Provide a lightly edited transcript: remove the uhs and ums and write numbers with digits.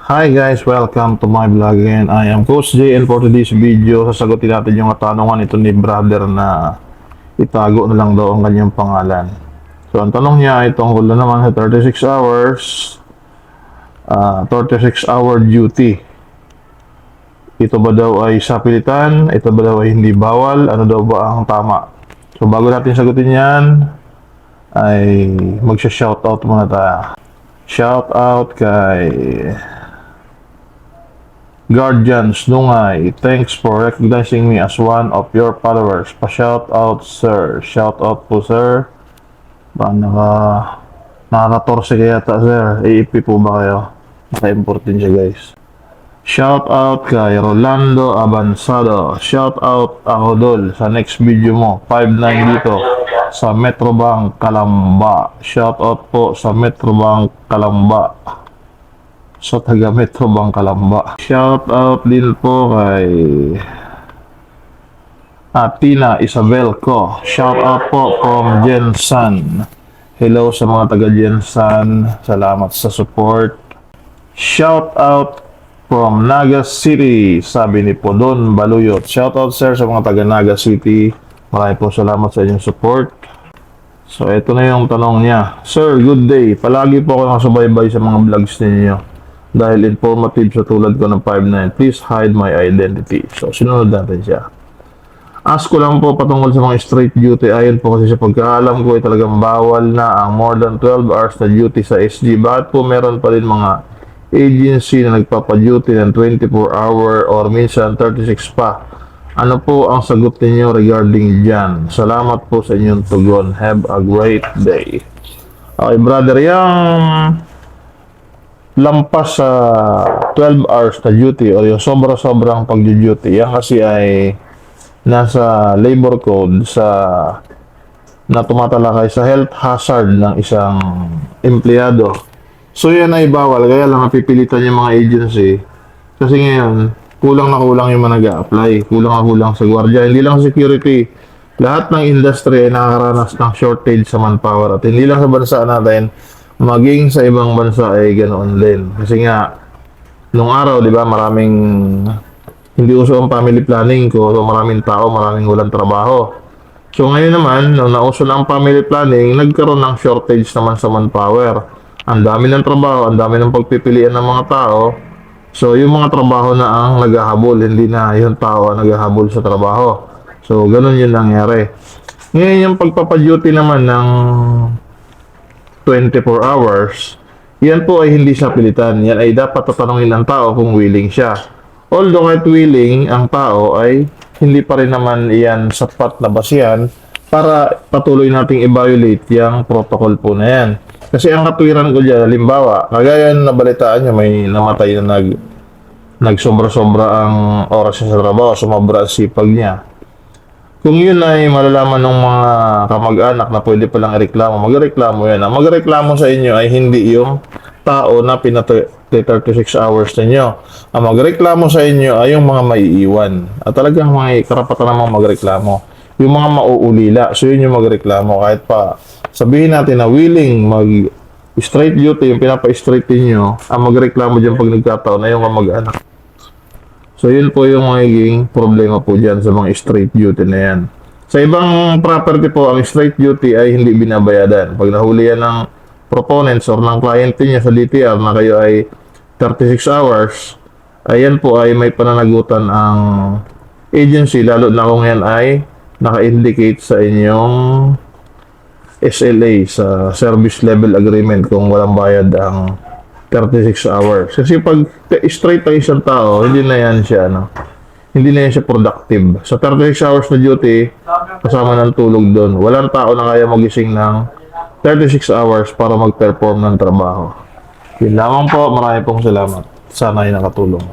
Hi guys, welcome to my vlog again. I am Coach J and for today's video, sasagutin natin yung katanungan ito ni brother na itago na lang daw ang kanyang pangalan. So ang tanong niya ay tungkol na naman sa 36 hours 36 hour duty. Ito ba daw ay sapilitan? Ito ba daw ay hindi bawal? Ano daw ba ang tama? So bago natin sagutin yan ay magsha-shoutout muna tayo. Shoutout kay Guardians Nungay, thanks for recognizing me as one of your followers. Pa-shout out sir. Shout out po sir. Ba naka-14 kaya ta sir. AEP po ba kayo? Naka-import din siya guys. Shout out kay Rolando Abansado. Shout out ako dol sa next video mo. 5'9" dito sa Metrobank Calamba. Shout out po sa Metrobank Calamba. Sa taga Metrobank Calamba. Shout out din po kay Tina Isabel ko. Shout out po from Jensan. Hello sa mga taga Jensan. Salamat sa support. Shout out from Naga City. Sabi ni Podon Baluyot. Shout out sir sa mga taga Naga City. Maraming po salamat sa inyong support. So ito na yung tanong niya. Sir, good day. Palagi po ako nakasubaybay sa mga vlogs ninyo. Dahil informative sa tulad ko ng 5'9", please hide my identity. So, sinunod natin siya. Ask ko lang po patungkol sa mga straight duty. Ayon po kasi sa pagkaalam ko ay talagang bawal na ang more than 12 hours na duty sa SG. Bakit po meron pa rin mga agency na nagpapa-duty ng 24-hour or minsan 36 pa? Ano po ang sagot ninyo regarding dyan? Salamat po sa inyong tugon. Have a great day. Okay, brother, yung lampas sa 12 hours na duty o yung sobra-sobrang pag-duty, yan kasi ay nasa labor code na tumatalakay sa health hazard ng isang empleyado. So yan ay bawal, kaya lang napipilitan yung mga agency kasi ngayon kulang na kulang yung mga nag-a-apply, kulang na kulang sa gwardiya, hindi lang sa security, lahat ng industry ay nakakaranas ng shortage sa manpower at hindi lang sa bansa natin, maging sa ibang bansa ay ganoon din. Kasi nga, nung araw, di ba, maraming hindi uso ang family planning ko. So, maraming tao, maraming walang trabaho. So, ngayon naman, nung nauso na ang family planning, nagkaroon ng shortage naman sa manpower. Ang dami ng trabaho, ang dami ng pagpipilian ng mga tao. So, yung mga trabaho na ang naghahabol, hindi na yung tao ang naghahabol sa trabaho. So, ganun yun nangyari. Ngayon, yung pagpapaduty naman ng 24 hours, yan po ay hindi siya pilitan. Yan ay dapat tatanungin ng tao kung willing siya. Although kahit willing, ang tao ay hindi pa rin naman yan sapat na basihan para patuloy nating i-violate yung protocol po na yan. Kasi ang katwiran ko dyan, halimbawa, kagaya na nabalitaan nyo, may namatay na nagsobra-sobra ang oras niya sa trabaho, sumobra ang sipag niya. Kung yun ay malalaman ng mga kamag-anak na pwede palang ireklamo, magreklamo yan. Ang magreklamo sa inyo ay hindi yung tao na 36 hours ninyo. Ang magreklamo sa inyo ay yung mga maiiwan. At talagang may karapatan namang magreklamo. Yung mga mauulila, so yun yung magreklamo. Kahit pa sabihin natin na willing mag-straight duty, yung pinapa-straight ninyo, ang magreklamo dyan pag nagkataon na yung kamag-anak. So, yun po yung magiging problema po dyan sa mga straight duty na yan. Sa ibang property po, ang straight duty ay hindi binabayadan. Pag nahuli yan ng proponents or ng client niya sa DTR na kayo ay 36 hours, ayan po ay may pananagutan ang agency, lalo na kung yan ay naka-indicate sa inyong SLA, sa Service Level Agreement, kung walang bayad ang 36 hours. Kasi pag straight ang isang tao, hindi na yan siya, hindi na yan siya productive. Sa 36 hours na duty, kasama ng tulog doon, walang tao na kaya magising ng 36 hours para mag-perform ng trabaho. Yun lamang po, marami pong salamat. Sana ay nakatulong.